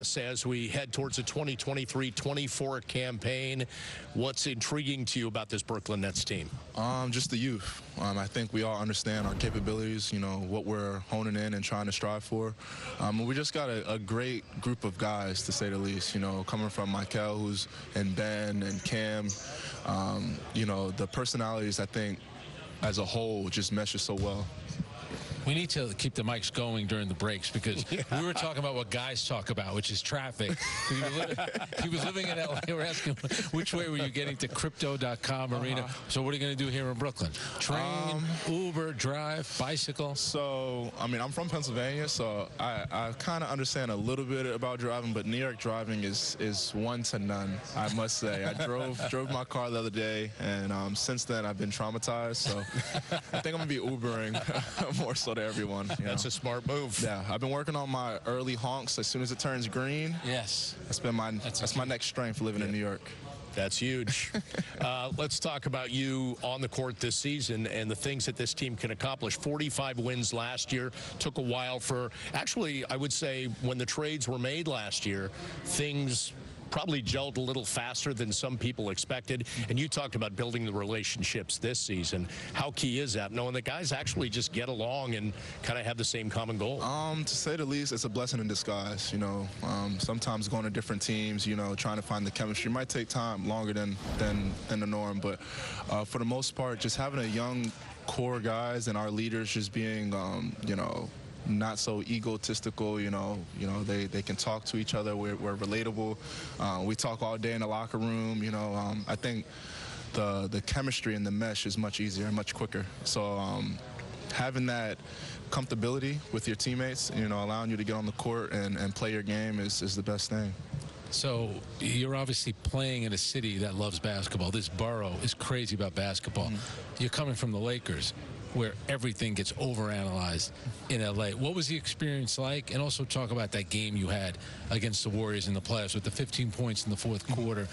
As we head towards a 2023-24 campaign, what's intriguing to you about this Brooklyn Nets team? Just the youth. I think we all understand our capabilities, what we're honing in and trying to strive for. We just got a great group of guys, to say the least, coming from Michael, who's and Ben and Cam. The personalities, I think, as a whole, just meshes so well. We need to keep the mics going during the breaks because we were talking about what guys talk about, which is traffic. He was living in L.A. We're asking which way were you getting to crypto.com arena. So what are you going to do here in Brooklyn? Train, Uber, drive, bicycle? So, I'm from Pennsylvania, so I kind of understand a little bit about driving, but New York driving is one to none, I must say. I drove my car the other day, and since then I've been traumatized, so I think I'm going to be Ubering more so to everyone. That's a smart move. Yeah, I've been working on my early honks as soon as it turns green. Yes. That's my next strength living in New York. That's huge. Let's talk about you on the court this season and the things that this team can accomplish. 45 wins last year. Took a while for, actually, I would say when the trades were made last year, things probably gelled a little faster than some people expected. And you talked about building the relationships this season. How key is that, knowing that guys actually just get along and kind of have the same common goal? To say the least, it's a blessing in disguise. Sometimes going to different teams, trying to find the chemistry might take time, longer than the norm. But for the most part, just having a young core guys and our leaders just being, not so egotistical, they can talk to each other. We're relatable. We talk all day in the locker room. I think the chemistry and the mesh is much easier and much quicker. So having that comfortability with your teammates, allowing you to get on the court and play your game is the best thing. So you're obviously playing in a city that loves basketball. This borough is crazy about basketball. You're coming from the Lakers, where everything gets overanalyzed in L.A. What was the experience like? And also talk about that game you had against the Warriors in the playoffs with the 15 points in the fourth quarter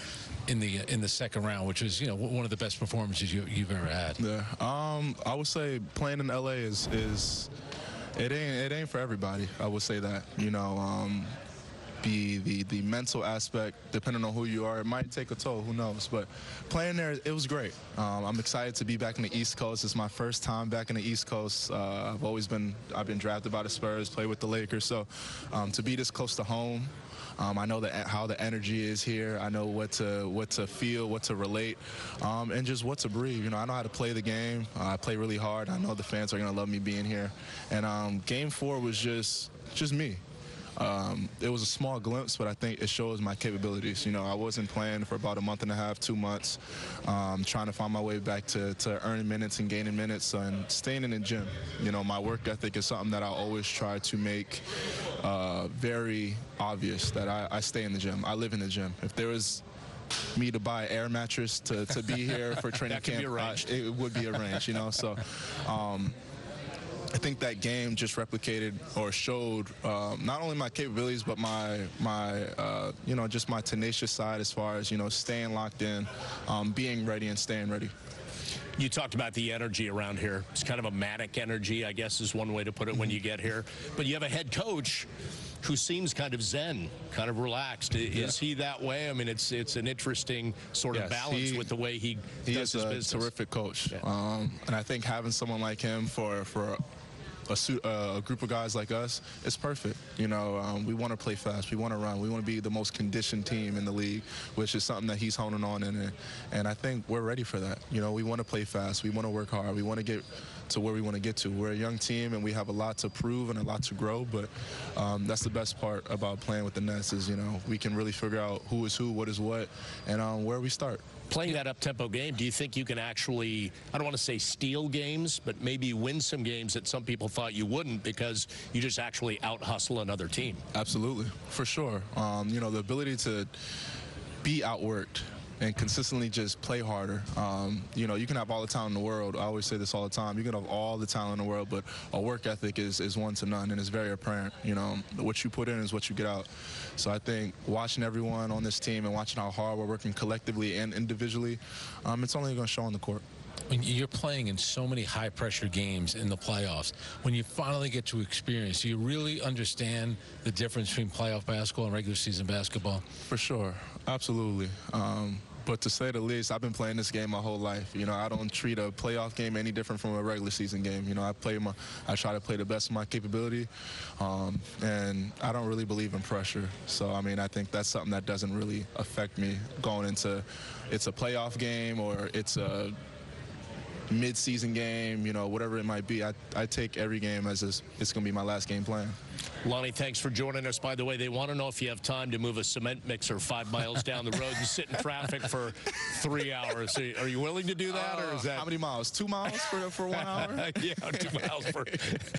in the second round, which was, one of the best performances you've ever had. Yeah, I would say playing in L.A. is it ain't for everybody. I would say that, the mental aspect, depending on who you are, it might take a toll, who knows. But playing there, it was great. I'm excited to be back in the East Coast. It's my first time back in the East Coast. I've been drafted by the Spurs, played with the Lakers. So to be this close to home, I know how the energy is here. I know what to feel, what to relate, and just what to breathe. I know how to play the game. I play really hard. I know the fans are going to love me being here. And Game 4 was just me. It was a small glimpse, but I think it shows my capabilities. I wasn't playing for about a month and a half, 2 months, trying to find my way back to earning minutes and gaining minutes and staying in the gym. My work ethic is something that I always try to make very obvious, that I stay in the gym. I live in the gym. If there was me to buy an air mattress to be here for training camp, it would be arranged, So I think that game just replicated or showed not only my capabilities, but just my tenacious side as far as, staying locked in, being ready and staying ready. You talked about the energy around here. It's kind of a manic energy, I guess is one way to put it when you get here. But you have a head coach who seems kind of zen, kind of relaxed. Is he that way? It's an interesting sort of balance with the way he does his business. He is a terrific coach. And I think having someone like him for a group of guys like us, it's perfect. We want to play fast. We want to run. We want to be the most conditioned team in the league, which is something that he's honing on in. And I think we're ready for that. We want to play fast. We want to work hard. We want to get to where we want to get to. We're a young team, and we have a lot to prove and a lot to grow. But that's the best part about playing with the Nets is, we can really figure out who is who, what is what, and where we start. Playing that up-tempo game, do you think you can actually, I don't want to say steal games, but maybe win some games that some people thought you wouldn't because you just actually out-hustle another team? Absolutely, for sure. The ability to be outworked and consistently just play harder. You can have all the talent in the world. I always say this all the time. You can have all the talent in the world, but our work ethic is one to none, and it's very apparent. What you put in is what you get out. So I think watching everyone on this team and watching how hard we're working collectively and individually, it's only going to show on the court. when you're playing in so many high-pressure games in the playoffs, when you finally get to experience, do you really understand the difference between playoff basketball and regular season basketball? For sure, absolutely. But to say the least, I've been playing this game my whole life. You know, I don't treat a playoff game any different from a regular season game. You know, I try to play the best of my capability, and I don't really believe in pressure. So, I mean, I think that's something that doesn't really affect me going into it's a playoff game or it's a mid-season game, you know, whatever it might be. I take every game as it's going to be my last game playing. Lonnie, thanks for joining us. By the way, they want to know if you have time to move a cement mixer 5 miles down the road and sit in traffic for 3 hours. Are you willing to do that, or is that how many miles? 2 miles for 1 hour? Yeah, 2 miles for